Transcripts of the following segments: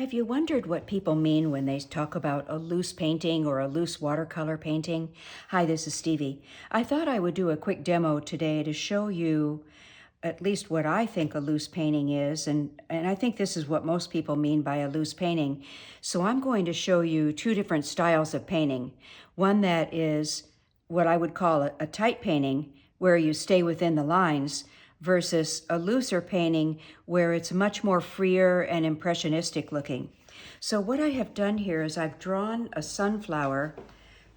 Have you wondered what people mean when they talk about a loose painting or a loose watercolor painting? Hi, this is Stevie. I thought I would do a quick demo today to show you at least what I think a loose painting is, and I think this is what most people mean by a loose painting. So I'm going to show you two different styles of painting. One that is what I would call a tight painting, where you stay within the lines, versus a looser painting where it's much more freer and impressionistic looking. So what I have done here is I've drawn a sunflower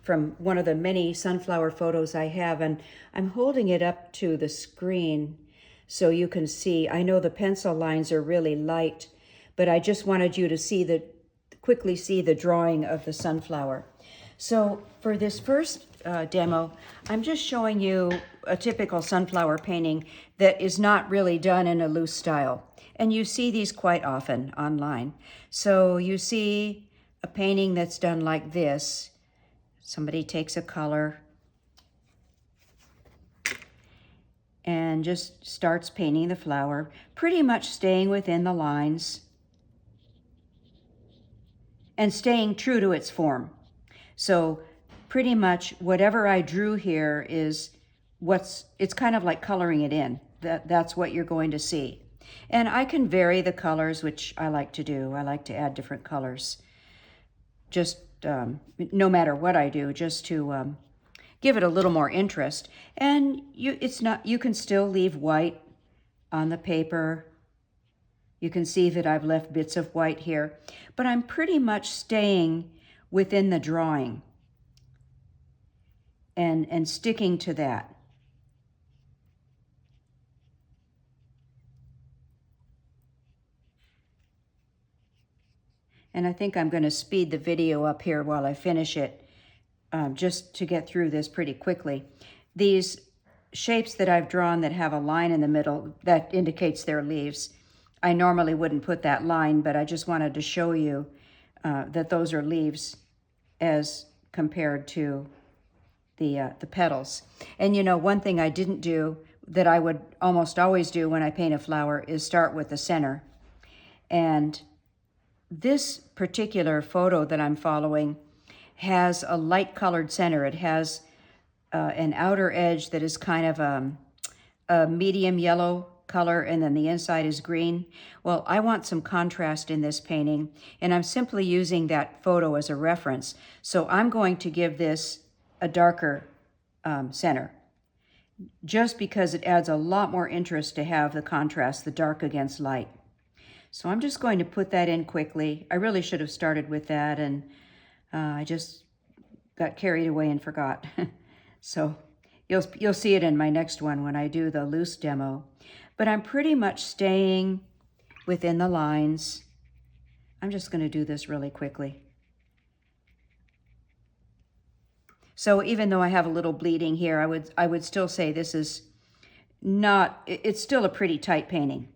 from one of the many sunflower photos I have, and I'm holding it up to the screen so you can see. I know the pencil lines are really light, but I just wanted you to quickly see the drawing of the sunflower. So for this first demo, I'm just showing you a typical sunflower painting that is not really done in a loose style. And you see these quite often online. So you see a painting that's done like this. Somebody takes a color and just starts painting the flower, pretty much staying within the lines and staying true to its form. So pretty much whatever I drew here is it's kind of like coloring it in. That's what you're going to see. And I can vary the colors, which I like to do. I like to add different colors, just no matter what I do, just to give it a little more interest. And you can still leave white on the paper. You can see that I've left bits of white here, but I'm pretty much staying within the drawing and sticking to that. And I think I'm going to speed the video up here while I finish it, just to get through this pretty quickly. These shapes that I've drawn that have a line in the middle, that indicates they're leaves. I normally wouldn't put that line, but I just wanted to show you that those are leaves as compared to the petals. And you know, one thing I didn't do that I would almost always do when I paint a flower is start with the center. And this particular photo that I'm following has a light colored center. It has an outer edge that is kind of a medium yellow color, and then the inside is green. Well, I want some contrast in this painting, and I'm simply using that photo as a reference. So I'm going to give this a darker center, just because it adds a lot more interest to have the contrast, the dark against light. So I'm just going to put that in quickly. I really should have started with that, and I just got carried away and forgot. So you'll see it in my next one when I do the loose demo. But I'm pretty much staying within the lines. I'm just going to do this really quickly. So even though I have a little bleeding here, I would still say this is not, it's still a pretty tight painting.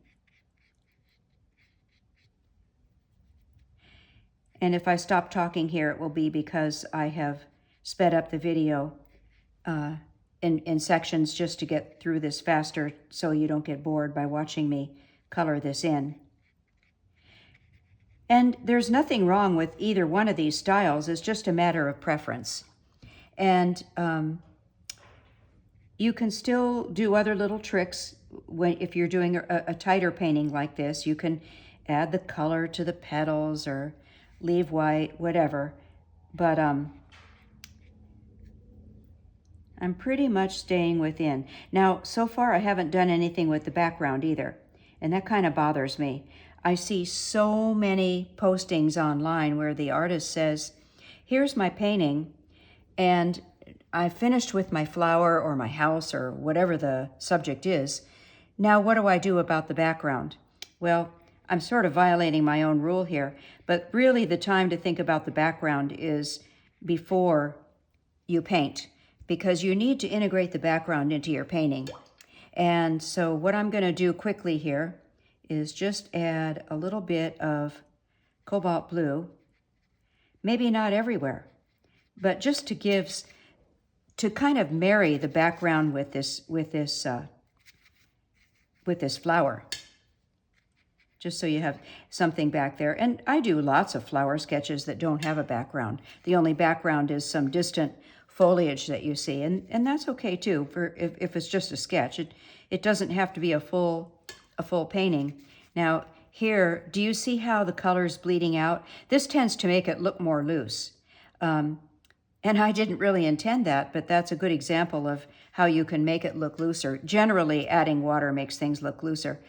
And if I stop talking here, it will be because I have sped up the video in sections just to get through this faster so you don't get bored by watching me color this in. And there's nothing wrong with either one of these styles. It's just a matter of preference. And you can still do other little tricks if you're doing a tighter painting like this. You can add the color to the petals or leave white, whatever. But I'm pretty much staying within. Now, so far I haven't done anything with the background either, and that kind of bothers me. I see so many postings online where the artist says, here's my painting, and I finished with my flower or my house or whatever the subject is. Now, what do I do about the background? Well, I'm sort of violating my own rule here, but really the time to think about the background is before you paint, because you need to integrate the background into your painting. And so what I'm going to do quickly here is just add a little bit of cobalt blue, maybe not everywhere, but just to kind of marry the background with this flower. just so you have something back there. And I do lots of flower sketches that don't have a background. The only background is some distant foliage that you see, and that's okay too, for if it's just a sketch. It doesn't have to be a full painting. Now here, do you see how the color's bleeding out? This tends to make it look more loose. And I didn't really intend that, but that's a good example of how you can make it look looser. Generally, adding water makes things look looser.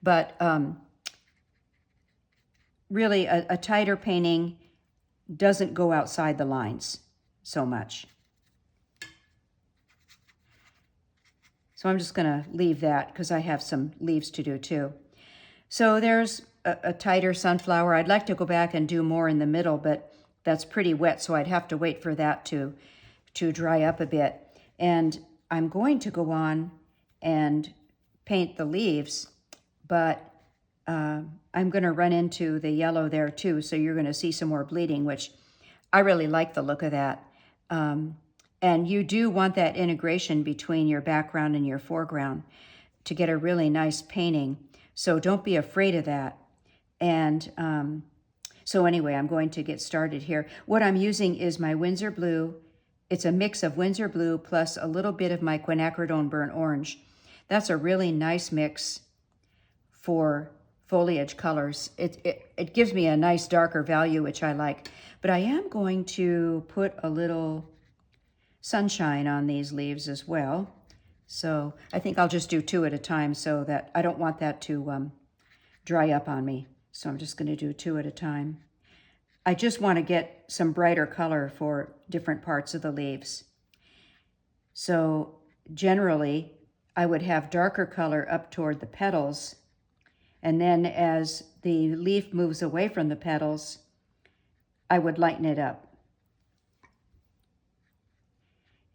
But really, a tighter painting doesn't go outside the lines so much. So I'm just going to leave that because I have some leaves to do too. So there's a tighter sunflower. I'd like to go back and do more in the middle, but that's pretty wet, so I'd have to wait for that to dry up a bit. And I'm going to go on and paint the leaves, but I'm going to run into the yellow there too, so you're going to see some more bleeding, which I really like the look of that. And you do want that integration between your background and your foreground to get a really nice painting. So don't be afraid of that. And so anyway, I'm going to get started here. What I'm using is my Winsor Blue. It's a mix of Winsor Blue plus a little bit of my quinacridone burnt orange. That's a really nice mix for foliage colors. It gives me a nice darker value, which I like. But I am going to put a little sunshine on these leaves as well. So I think I'll just do 2 at a time so that I don't want that to dry up on me. So I'm just going to do 2 at a time. I just want to get some brighter color for different parts of the leaves. So generally, I would have darker color up toward the petals, and then as the leaf moves away from the petals, I would lighten it up.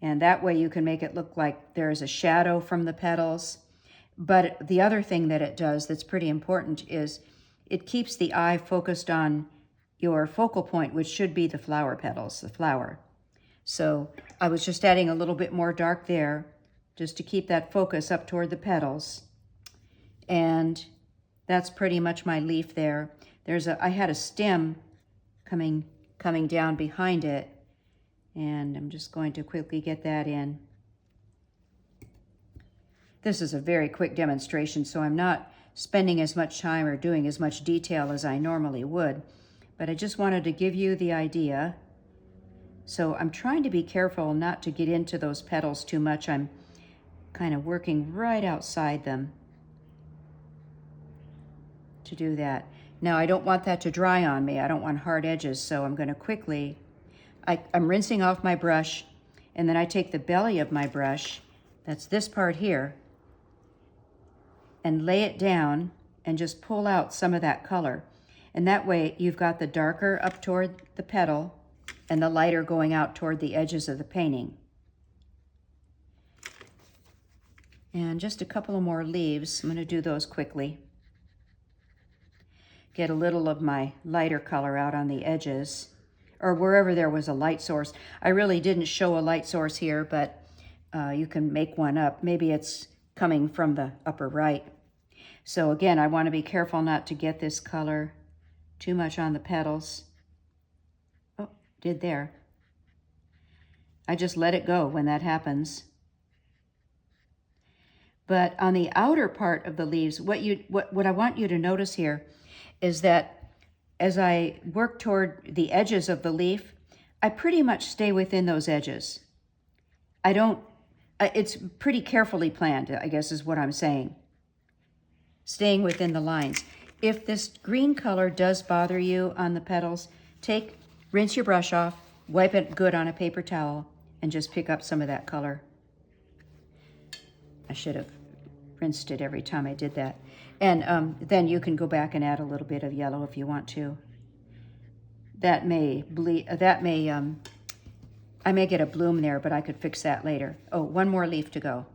And that way you can make it look like there's a shadow from the petals. But the other thing that it does that's pretty important is it keeps the eye focused on your focal point, which should be the flower petals, the flower. So I was just adding a little bit more dark there just to keep that focus up toward the petals. And that's pretty much my leaf there. I had a stem coming down behind it, and I'm just going to quickly get that in. This is a very quick demonstration, so I'm not spending as much time or doing as much detail as I normally would, but I just wanted to give you the idea. So I'm trying to be careful not to get into those petals too much. I'm kind of working right outside them to do that. Now I don't want that to dry on me. I don't want hard edges, so I'm going to quickly, I'm rinsing off my brush, and then I take the belly of my brush, that's this part here, and lay it down and just pull out some of that color. And that way you've got the darker up toward the petal and the lighter going out toward the edges of the painting. And just a couple of more leaves. I'm going to do those quickly. Get a little of my lighter color out on the edges, or wherever there was a light source. I really didn't show a light source here, but you can make one up. Maybe it's coming from the upper right. So again, I want to be careful not to get this color too much on the petals. Oh, did there. I just let it go when that happens. But on the outer part of the leaves, what I want you to notice here is that as I work toward the edges of the leaf, I pretty much stay within those edges. I don't, it's pretty carefully planned, I guess is what I'm saying. Staying within the lines. If this green color does bother you on the petals, rinse your brush off, wipe it good on a paper towel, and just pick up some of that color. I should have rinsed it every time I did that. And then you can go back and add a little bit of yellow if you want to. That may bleed, I may get a bloom there, but I could fix that later. Oh, one more leaf to go.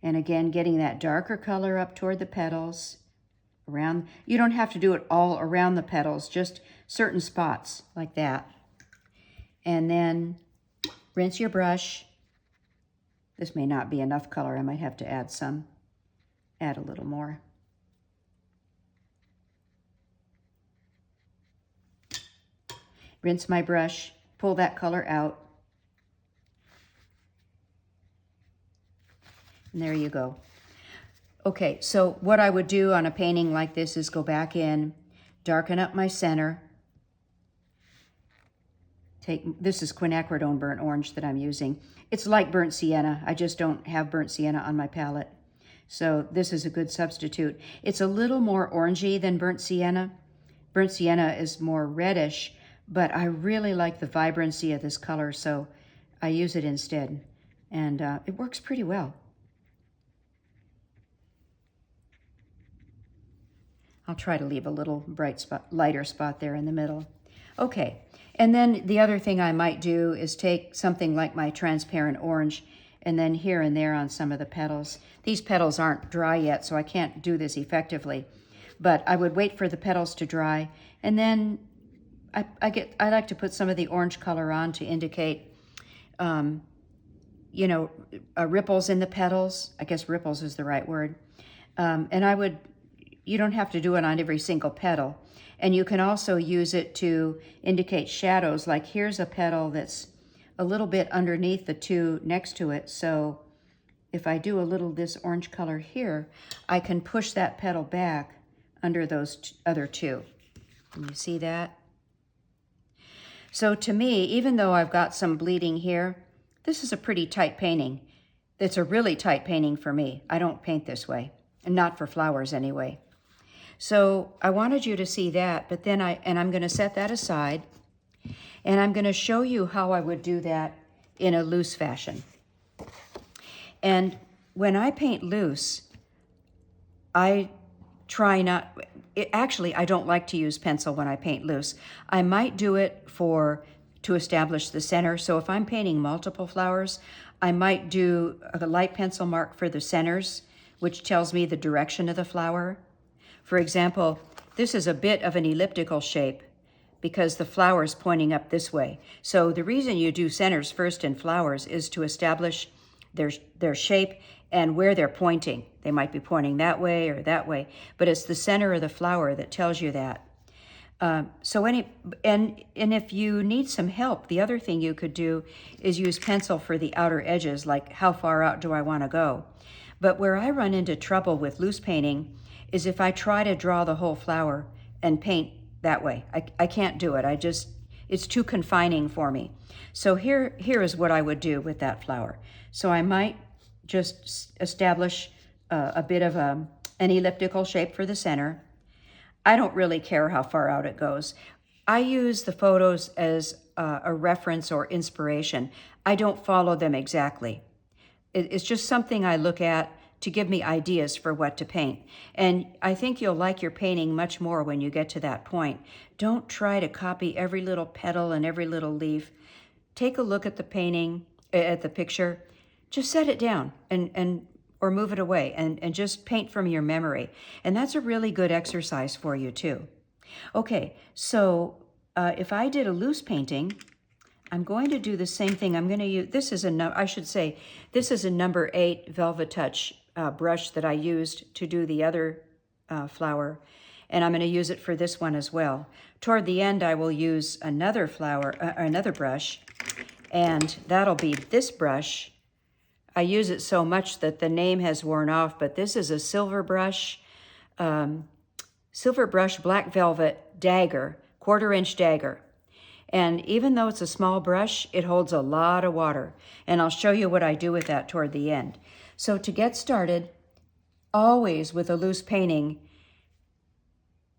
And again, getting that darker color up toward the petals. You don't have to do it all around the petals, just certain spots like that. And then rinse your brush This may not be enough color. I might have to add a little more. Rinse my brush, pull that color out. And there you go. Okay, so what I would do on a painting like this is go back in, darken up my center. This is quinacridone burnt orange that I'm using. It's like burnt sienna. I just don't have burnt sienna on my palette. So this is a good substitute. It's a little more orangey than burnt sienna. Burnt sienna is more reddish, but I really like the vibrancy of this color, so I use it instead. And it works pretty well. I'll try to leave a little bright spot, lighter spot there in the middle. Okay, and then the other thing I might do is take something like my transparent orange and then here and there on some of the petals. These petals aren't dry yet, so I can't do this effectively. But I would wait for the petals to dry, and then I like to put some of the orange color on to indicate, ripples in the petals. I guess ripples is the right word. And you don't have to do it on every single petal. And you can also use it to indicate shadows. Like here's a petal that's a little bit underneath the two next to it. So if I do a little this orange color here, I can push that petal back under those other two. Can you see that? So to me, even though I've got some bleeding here, this is a pretty tight painting. It's a really tight painting for me. I don't paint this way, and not for flowers anyway. So I wanted you to see that, but then I'm going to set that aside, and I'm going to show you how I would do that in a loose fashion. And when I paint loose, I try not, actually I don't like to use pencil when I paint loose. I might do it to establish the center. So if I'm painting multiple flowers, I might do a light pencil mark for the centers, which tells me the direction of the flower. For example, this is a bit of an elliptical shape because the flower is pointing up this way. So the reason you do centers first in flowers is to establish their shape and where they're pointing. They might be pointing that way or that way, but it's the center of the flower that tells you that. And if you need some help, the other thing you could do is use pencil for the outer edges, like how far out do I want to go? But where I run into trouble with loose painting is if I try to draw the whole flower and paint that way. I can't do it. It's too confining for me. So here is what I would do with that flower. So I might just establish a bit of an elliptical shape for the center. I don't really care how far out it goes. I use the photos as a reference or inspiration. I don't follow them exactly. It's just something I look at to give me ideas for what to paint. And I think you'll like your painting much more when you get to that point. Don't try to copy every little petal and every little leaf. Take a look at the painting, at the picture. Just set it down or move it away and just paint from your memory. And that's a really good exercise for you too. Okay, so if I did a loose painting, I'm going to do the same thing. I'm going to use, this is a number 8 Velvet Touch brush that I used to do the other flower, and I'm going to use it for this one as well. Toward the end, I will use another brush, and that'll be this brush. I use it so much that the name has worn off, but this is a silver brush black velvet dagger, 1/4-inch dagger. And even though it's a small brush, it holds a lot of water. And I'll show you what I do with that toward the end. So to get started, always with a loose painting,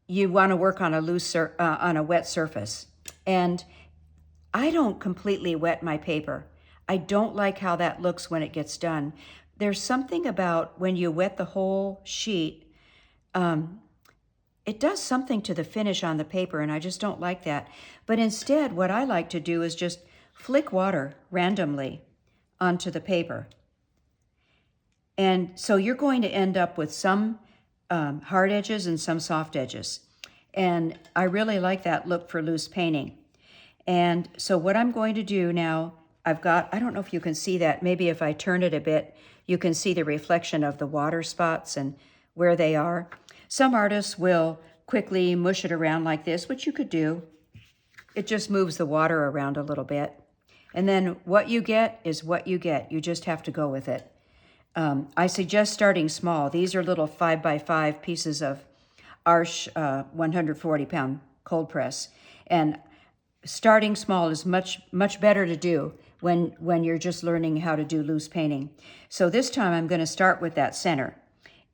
you want to work on a wet surface. And I don't completely wet my paper. I don't like how that looks when it gets done. There's something about when you wet the whole sheet, it does something to the finish on the paper, and I just don't like that. But instead, what I like to do is just flick water randomly onto the paper. And so you're going to end up with some hard edges and some soft edges. And I really like that look for loose painting. And so what I'm going to do now, I've got, I don't know if you can see that. Maybe if I turn it a bit, you can see the reflection of the water spots and where they are. Some artists will quickly mush it around like this, which you could do. It just moves the water around a little bit. And then what you get is what you get. You just have to go with it. I suggest starting small. These are little 5x5 pieces of Arches 140-pound cold press. And starting small is much better to do when you're just learning how to do loose painting. So this time I'm going to start with that center.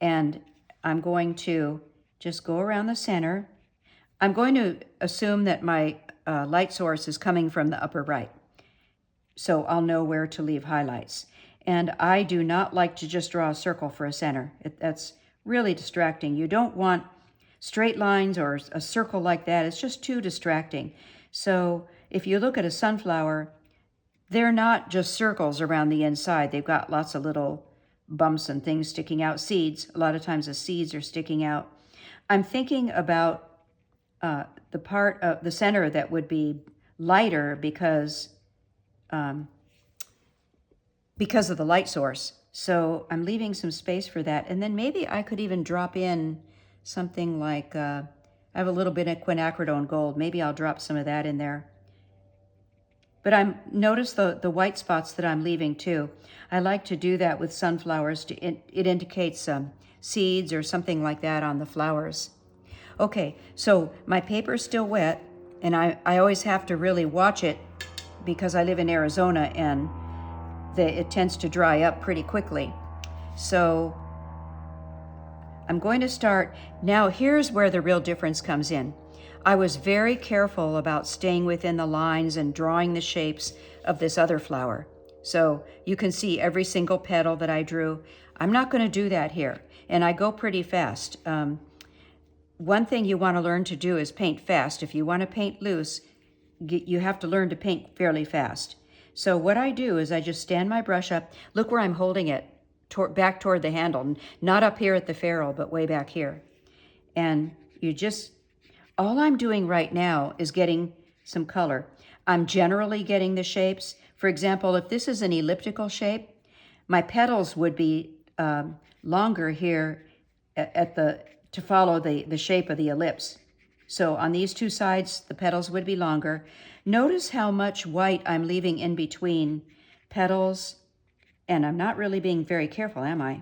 And I'm going to just go around the center. I'm going to assume that my light source is coming from the upper right. So I'll know where to leave highlights. And I do not like to just draw a circle for a center. That's really distracting. You don't want straight lines or a circle like that. It's just too distracting. So if you look at a sunflower, they're not just circles around the inside. They've got lots of little bumps and things sticking out. Seeds, a lot of times the seeds are sticking out. I'm thinking about the part of the center that would be lighter because of the light source. So I'm leaving some space for that. And then maybe I could even drop in something like, I have a little bit of quinacridone gold. Maybe I'll drop some of that in there. But notice the white spots that I'm leaving too. I like to do that with sunflowers. It indicates seeds or something like that on the flowers. Okay, so my paper's still wet, and I always have to really watch it because I live in Arizona and it tends to dry up pretty quickly. So I'm going to start. Now here's where the real difference comes in. I was very careful about staying within the lines and drawing the shapes of this other flower. So you can see every single petal that I drew. I'm not going to do that here, and I go pretty fast. One thing you want to learn to do is paint fast. If you want to paint loose, you have to learn to paint fairly fast. So what I do is I just stand my brush up. Look where I'm holding it, back toward the handle, not up here at the ferrule, but way back here. And all I'm doing right now is getting some color. I'm generally getting the shapes. For example, if this is an elliptical shape, my petals would be longer here to follow the shape of the ellipse. So on these two sides, the petals would be longer. Notice how much white I'm leaving in between petals, and I'm not really being very careful, am I?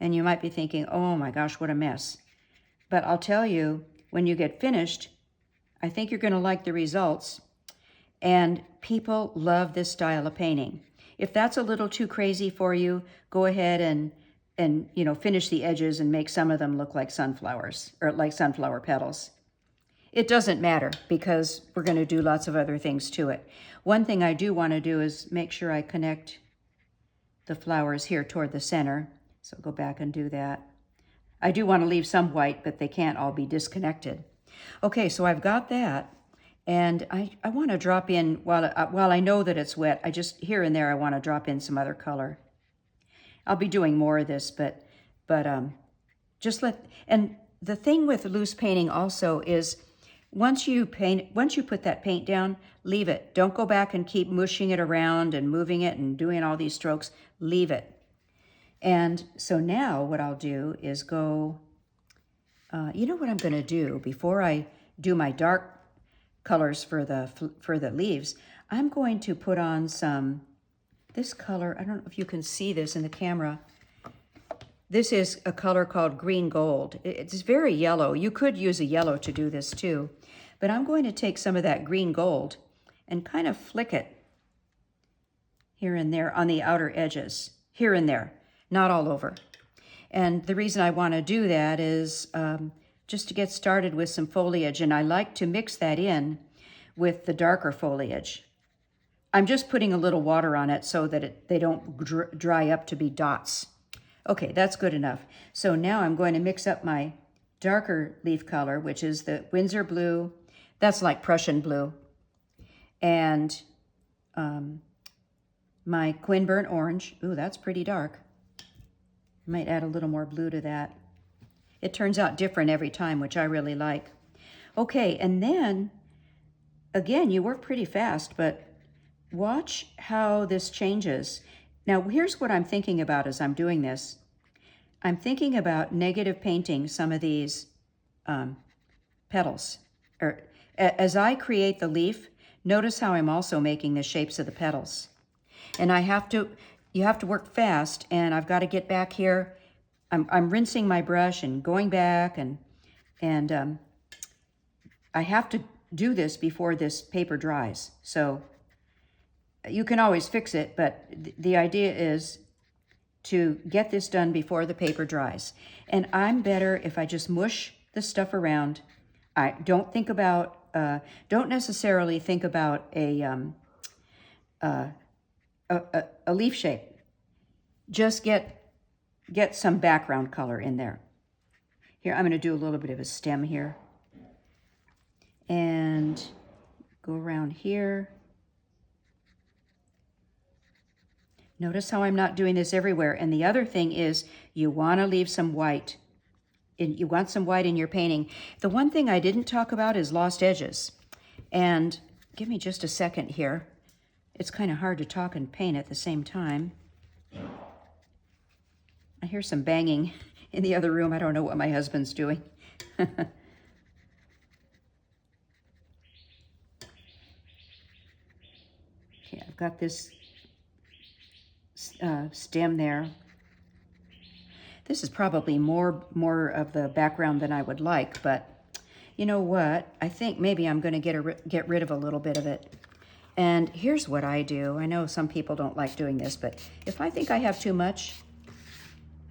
And you might be thinking, oh my gosh, what a mess. But I'll tell you, when you get finished, I think you're going to like the results. And people love this style of painting. If that's a little too crazy for you, go ahead and finish the edges and make some of them look like sunflowers or like sunflower petals. It doesn't matter because we're going to do lots of other things to it. One thing I do want to do is make sure I connect the flowers here toward the center. So go back and do that. I do want to leave some white, but they can't all be disconnected. Okay, so I've got that. And I want to drop in, while I know that it's wet, here and there I want to drop in some other color. I'll be doing more of this, but and the thing with loose painting also is once you put that paint down, leave it. Don't go back and keep mushing it around and moving it and doing all these strokes. Leave it. And so now what I'll do is go, you know what I'm going to do before I do my dark colors for the leaves? I'm going to put on this color. I don't know if you can see this in the camera. This is a color called green gold. It's very yellow. You could use a yellow to do this too. But I'm going to take some of that green gold and kind of flick it here and there on the outer edges, here and there, not all over. And the reason I want to do that is just to get started with some foliage, and I like to mix that in with the darker foliage. I'm just putting a little water on it so that they don't dry up to be dots. Okay, that's good enough. So now I'm going to mix up my darker leaf color, which is the Winsor blue. That's like Prussian blue. And my Quin burnt orange. Ooh, that's pretty dark. I might add a little more blue to that. It turns out different every time, which I really like. Okay, and then, again, you work pretty fast, but watch how this changes. Now, here's what I'm thinking about as I'm doing this. I'm thinking about negative painting some of these petals. Or as I create the leaf, notice how I'm also making the shapes of the petals. And you have to work fast, and I've got to get back here. I'm rinsing my brush and going back, and I have to do this before this paper dries. So you can always fix it, but the idea is to get this done before the paper dries. And I'm better if I just mush the stuff around. I don't think about, don't necessarily think about a leaf shape. Just get some background color in there. Here, I'm going to do a little bit of a stem here. And go around here. Notice how I'm not doing this everywhere. And the other thing is you want to leave some white. You want some white in your painting. The one thing I didn't talk about is lost edges. And give me just a second here. It's kind of hard to talk and paint at the same time. I hear some banging in the other room. I don't know what my husband's doing. Okay, I've got this stem there. This is probably more of the background than I would like, but you know what? I think maybe I'm going to get rid of a little bit of it. And here's what I do. I know some people don't like doing this, but if I think I have too much,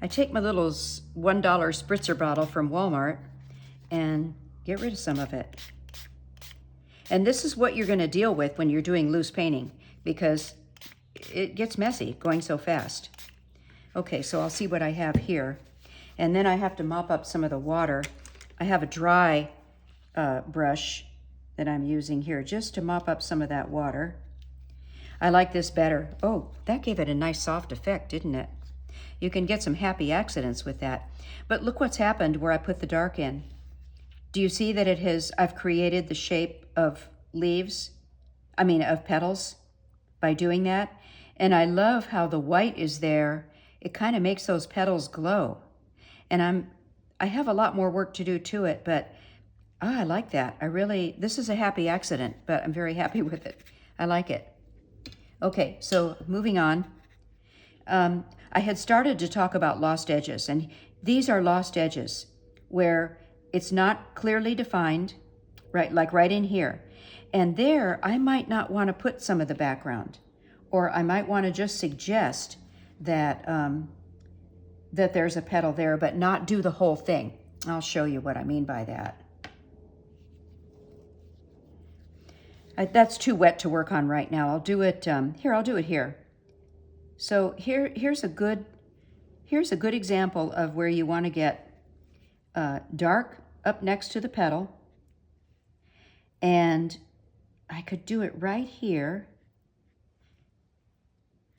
I take my little $1 spritzer bottle from Walmart and get rid of some of it. And this is what you're going to deal with when you're doing loose painting, because it gets messy going so fast. Okay, so I'll see what I have here. And then I have to mop up some of the water. I have a dry brush that I'm using here just to mop up some of that water. I like this better. Oh, that gave it a nice soft effect, didn't it? You can get some happy accidents with that. But look what's happened where I put the dark in. Do you see that I've created the shape of leaves? Of petals by doing that. And I love how the white is there. It kind of makes those petals glow. And I have a lot more work to do to it, but I like that. This is a happy accident, but I'm very happy with it. I like it. Okay, so moving on. I had started to talk about lost edges, and these are lost edges where it's not clearly defined, right? Like right in here. And there, I might not want to put some of the background, or I might want to just suggest that that there's a petal there, but not do the whole thing. I'll show you what I mean by that. That's too wet to work on right now. I'll do it here. I'll do it here. So here's a good example of where you want to get dark up next to the petal, and I could do it right here.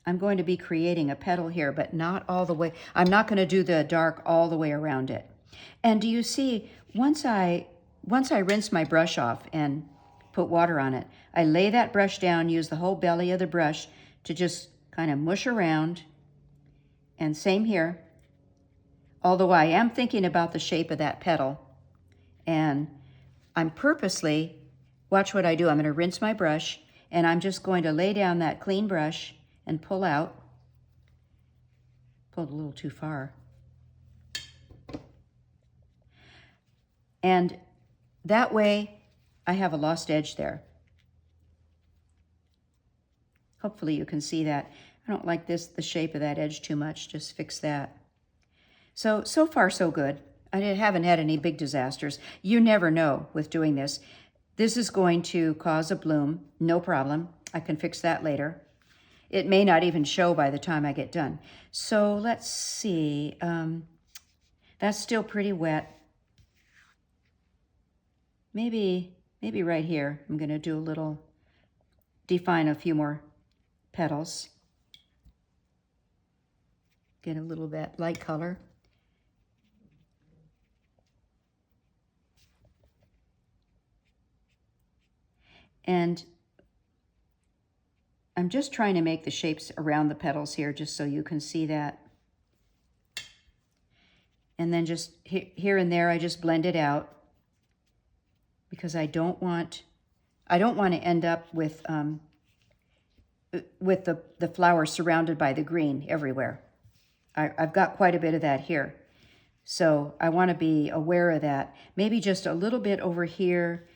I'm going to be creating a petal here, but not all the way. I'm not going to do the dark all the way around it. And do you see, once I rinse my brush off and put water on it, I lay that brush down, use the whole belly of the brush to just kind of mush around. And same here. Although I am thinking about the shape of that petal, and I'm purposely, watch what I do. I'm going to rinse my brush, and I'm just going to lay down that clean brush and pull out. Pulled a little too far. And that way, I have a lost edge there. Hopefully you can see that. I don't like the shape of that edge too much. Just fix that. So far, so good. I haven't had any big disasters. You never know with doing this. This is going to cause a bloom. No problem. I can fix that later. It may not even show by the time I get done. So let's see. That's still pretty wet. Maybe right here, I'm going to define a few more petals. Get a little bit light color. And I'm just trying to make the shapes around the petals here just so you can see that. And then just here and there, I just blend it out because I don't want to end up with the flower surrounded by the green everywhere. I've got quite a bit of that here. So I want to be aware of that. Maybe just a little bit over here.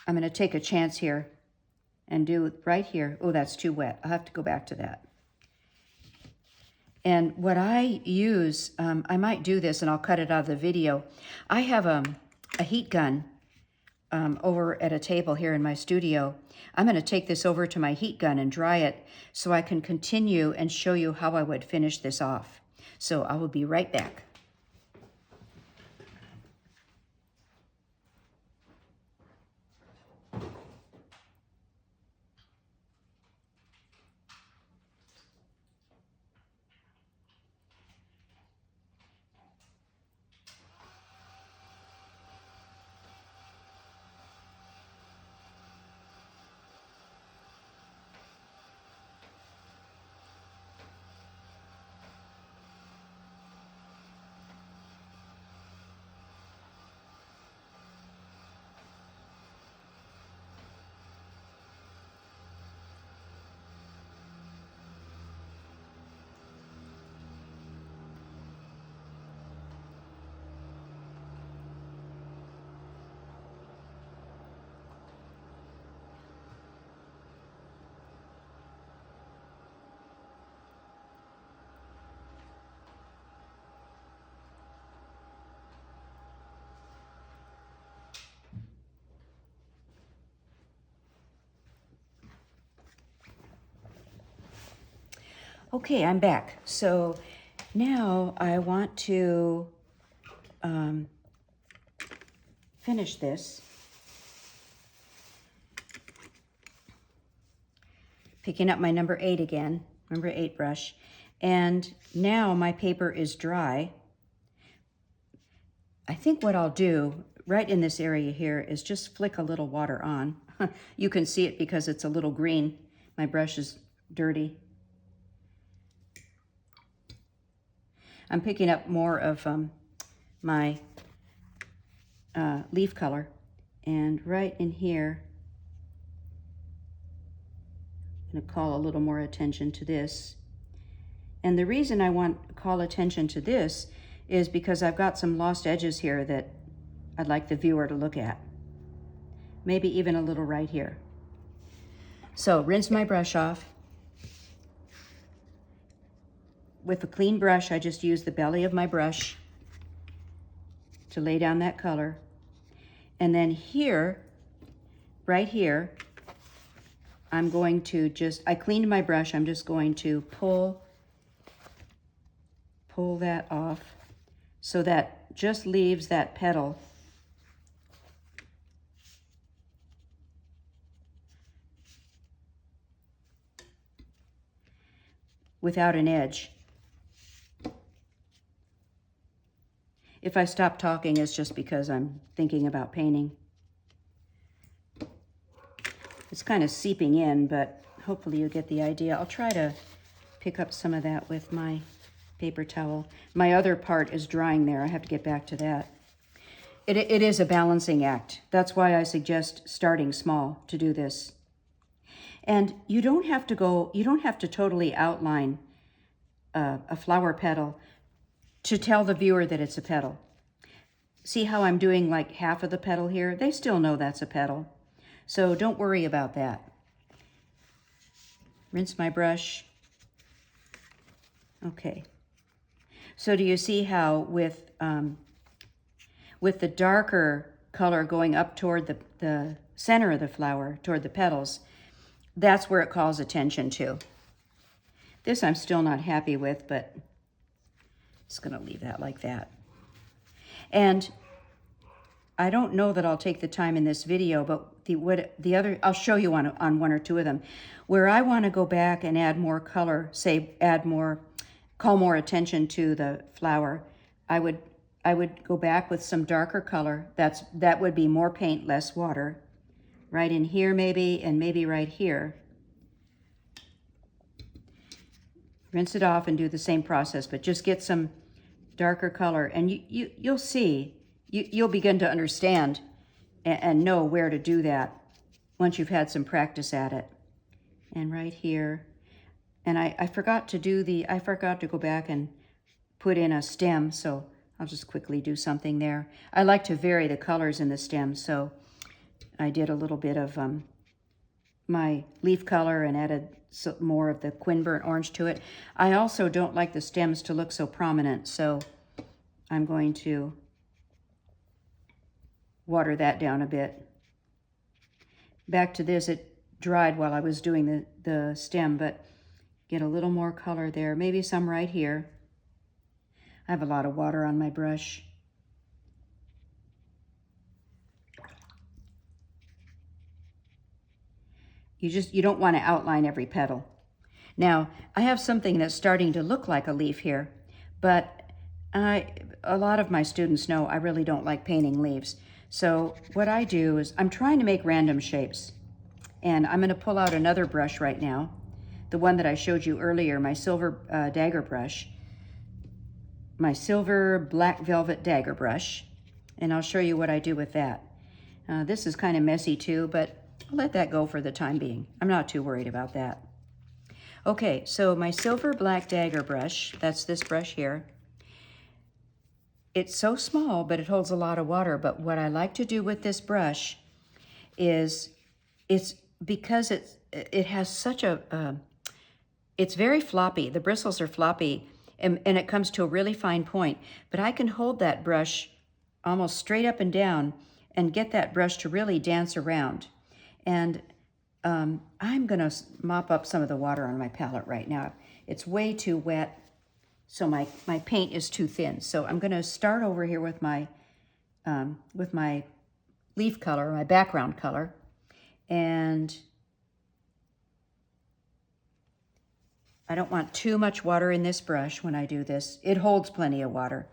I'm going to take a chance here and do right here. Oh, that's too wet. I'll have to go back to that. And what I use, I might do this and I'll cut it out of the video. I have a heat gun over at a table here in my studio. I'm going to take this over to my heat gun and dry it so I can continue and show you how I would finish this off. So I will be right back. Okay, I'm back. So now I want to finish this. Picking up my number 8 again, number 8 brush. And now my paper is dry. I think what I'll do right in this area here is just flick a little water on. You can see it because it's a little green. My brush is dirty. I'm picking up more of my leaf color, and right in here, I'm going to call a little more attention to this. And the reason I want to call attention to this is because I've got some lost edges here that I'd like the viewer to look at. Maybe even a little right here. So rinse my brush off. With a clean brush, I just use the belly of my brush to lay down that color. And then here, right here, I'm going to I cleaned my brush, I'm just going to pull that off so that just leaves that petal without an edge. If I stop talking, it's just because I'm thinking about painting. It's kind of seeping in, but hopefully you get the idea. I'll try to pick up some of that with my paper towel. My other part is drying there. I have to get back to that. It is a balancing act. That's why I suggest starting small to do this. And you don't have to totally outline a flower petal to tell the viewer that it's a petal. See how I'm doing like half of the petal here? They still know that's a petal. So don't worry about that. Rinse my brush. Okay. So do you see how with the darker color going up toward the center of the flower, toward the petals, that's where it calls attention to. This I'm still not happy with, but just going to leave that like that. And I don't know that I'll take the time in this video, but the other, I'll show you on one or two of them, where I want to go back and add more color, call more attention to the flower. I would go back with some darker color. That would be more paint, less water. Right in here maybe, and maybe right here. rinse it off and do the same process, but just get some darker color, and you'll see, you'll begin to understand and know where to do that once you've had some practice at it. And right here, and I forgot to go back and put in a stem, so I'll just quickly do something there. I like to vary the colors in the stem, so I did a little bit of my leaf color and added more of the Quin Burnt Orange to it. I also don't like the stems to look so prominent, so I'm going to water that down a bit. Back to this, it dried while I was doing the stem, but get a little more color there, maybe some right here. I have a lot of water on my brush. You don't want to outline every petal. Now, I have something that's starting to look like a leaf here, but a lot of my students know I really don't like painting leaves. So what I do is I'm trying to make random shapes. And I'm going to pull out another brush right now, the one that I showed you earlier, my silver dagger brush, my silver black velvet dagger brush, and I'll show you what I do with that. This is kind of messy too, but I'll let that go for the time being. I'm not too worried about that. Okay, so my silver black dagger brush, that's this brush here. It's so small, but it holds a lot of water. But what I like to do with this brush is, because it has such a, it's very floppy. The bristles are floppy, and it comes to a really fine point. But I can hold that brush almost straight up and down and get that brush to really dance around. And I'm going to mop up some of the water on my palette right now. It's way too wet, so my paint is too thin. So I'm going to start over here with my leaf color, my background color. And I don't want too much water in this brush when I do this. It holds plenty of water.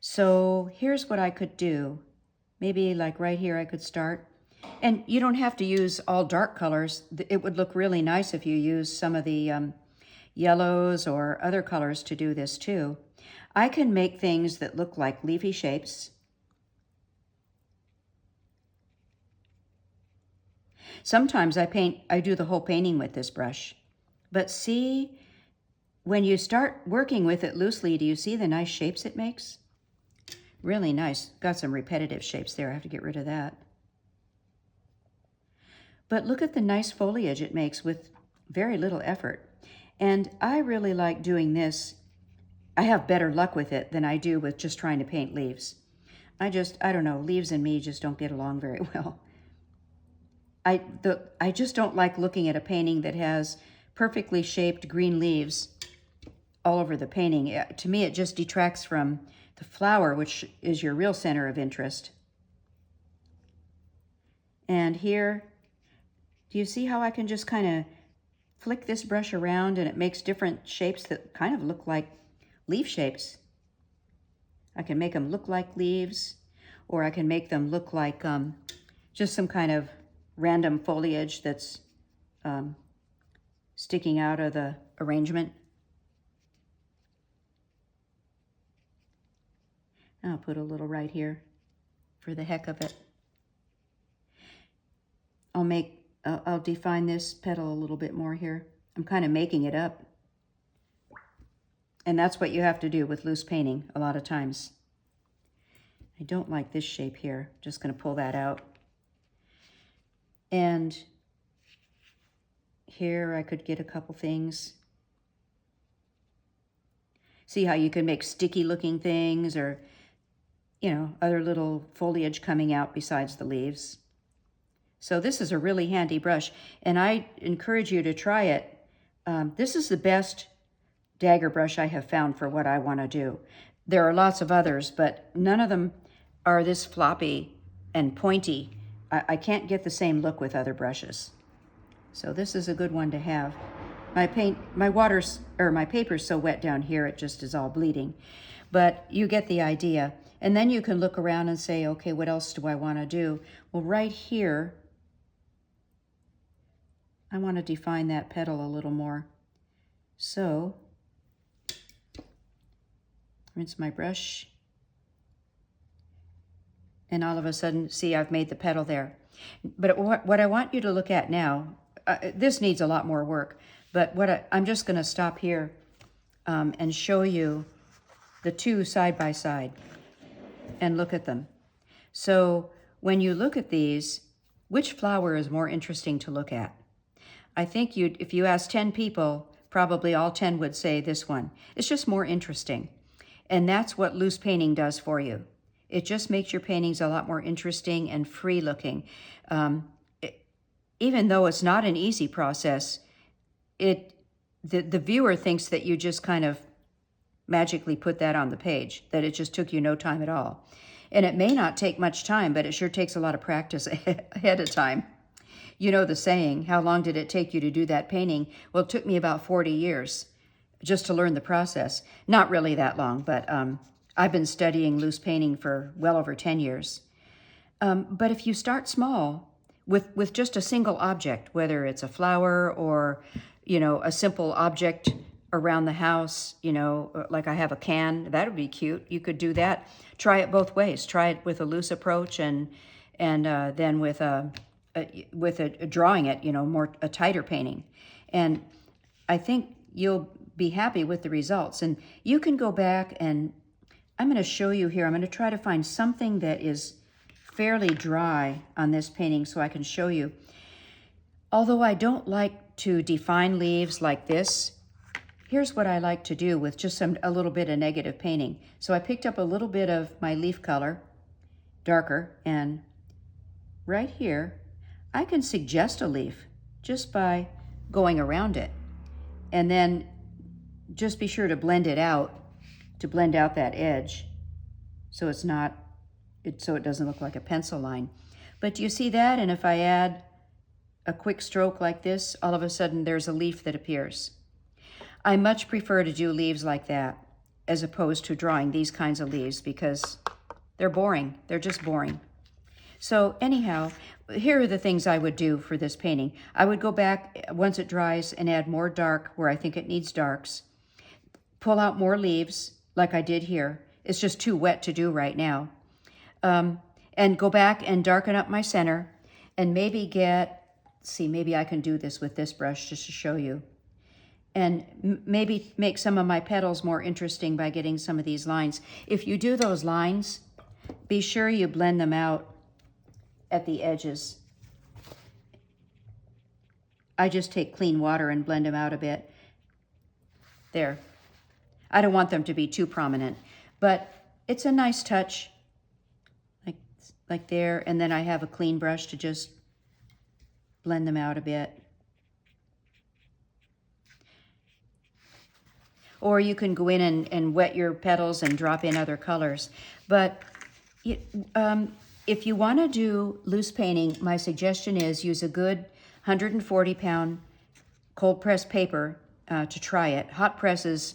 So here's what I could do. Maybe like right here I could start. And you don't have to use all dark colors. It would look really nice if you use some of the yellows or other colors to do this too. I can make things that look like leafy shapes. Sometimes I do the whole painting with this brush. But see, when you start working with it loosely, do you see the nice shapes it makes? Really nice. Got some repetitive shapes there. I have to get rid of that. But look at the nice foliage it makes with very little effort. And I really like doing this. I have better luck with it than I do with just trying to paint leaves. I don't know, leaves and me just don't get along very well. I just don't like looking at a painting that has perfectly shaped green leaves all over the painting. To me, it just detracts from the flower, which is your real center of interest. And here, do you see how I can just kind of flick this brush around and it makes different shapes that kind of look like leaf shapes? I can make them look like leaves, or I can make them look like just some kind of random foliage that's sticking out of the arrangement. I'll put a little right here for the heck of it. I'll define this petal a little bit more here. I'm kind of making it up. And that's what you have to do with loose painting a lot of times. I don't like this shape here. Just going to pull that out. And here I could get a couple things. See how you can make sticky looking things, or, you know, other little foliage coming out besides the leaves. So this is a really handy brush, and I encourage you to try it. This is the best dagger brush I have found for what I want to do. There are lots of others, but none of them are this floppy and pointy. I can't get the same look with other brushes. So this is a good one to have. My paper's so wet down here, it just is all bleeding. But you get the idea. And then you can look around and say, okay, what else do I want to do? Well, right here, I want to define that petal a little more. So rinse my brush. And all of a sudden, see, I've made the petal there. But what I want you to look at now, this needs a lot more work, but I'm just going to stop here and show you the two side by side and look at them. So when you look at these, which flower is more interesting to look at? I think if you ask 10 people, probably all 10 would say this one. It's just more interesting. And that's what loose painting does for you. It just makes your paintings a lot more interesting and free looking. Even though it's not an easy process, the viewer thinks that you just kind of magically put that on the page, that it just took you no time at all. And it may not take much time, but it sure takes a lot of practice ahead of time. You know the saying, how long did it take you to do that painting? Well, it took me about 40 years just to learn the process. Not really that long, but I've been studying loose painting for well over 10 years. But if you start small with just a single object, whether it's a flower or, a simple object around the house, like I have a can, that would be cute. You could do that. Try it both ways. Try it with a loose approach and then with drawing it, a tighter painting. And I think you'll be happy with the results. And you can go back, and I'm going to show you here. I'm going to try to find something that is fairly dry on this painting so I can show you. Although I don't like to define leaves like this, here's what I like to do with just a little bit of negative painting. So I picked up a little bit of my leaf color, darker, and right here, I can suggest a leaf just by going around it. And then just be sure to blend it out, to blend out that edge so so it doesn't look like a pencil line. But do you see that? And if I add a quick stroke like this, all of a sudden there's a leaf that appears. I much prefer to do leaves like that as opposed to drawing these kinds of leaves because they're boring. They're just boring. So anyhow, here are the things I would do for this painting. I would go back once it dries and add more dark where I think it needs darks. Pull out more leaves like I did here. It's just too wet to do right now. And go back and darken up my center and maybe maybe I can do this with this brush just to show you. And maybe make some of my petals more interesting by getting some of these lines. If you do those lines, be sure you blend them out at the edges. I just take clean water and blend them out a bit. There. I don't want them to be too prominent, but it's a nice touch, like there. And then I have a clean brush to just blend them out a bit. Or you can go in and wet your petals and drop in other colors. But if you want to do loose painting, my suggestion is use a good 140-pound cold press paper to try it. Hot press, the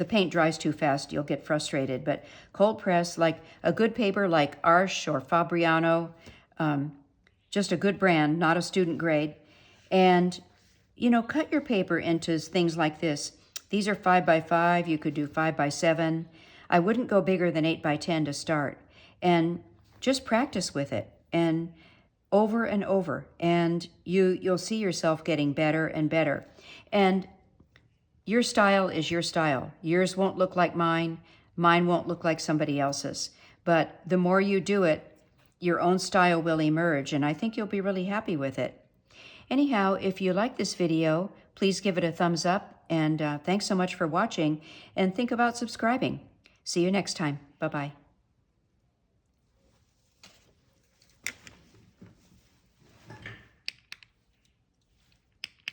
paint dries too fast. You'll get frustrated. But cold press, like a good paper like Arches or Fabriano, just a good brand, not a student grade. And cut your paper into things like this. These are 5x5. You could do 5x7. I wouldn't go bigger than 8x10 to start. And just practice with it and over and over. And you'll see yourself getting better and better. And your style is your style. Yours won't look like mine. Mine won't look like somebody else's. But the more you do it, your own style will emerge. And I think you'll be really happy with it. Anyhow, if you like this video, please give it a thumbs up, and thanks so much for watching, and think about subscribing. See you next time. Bye-bye.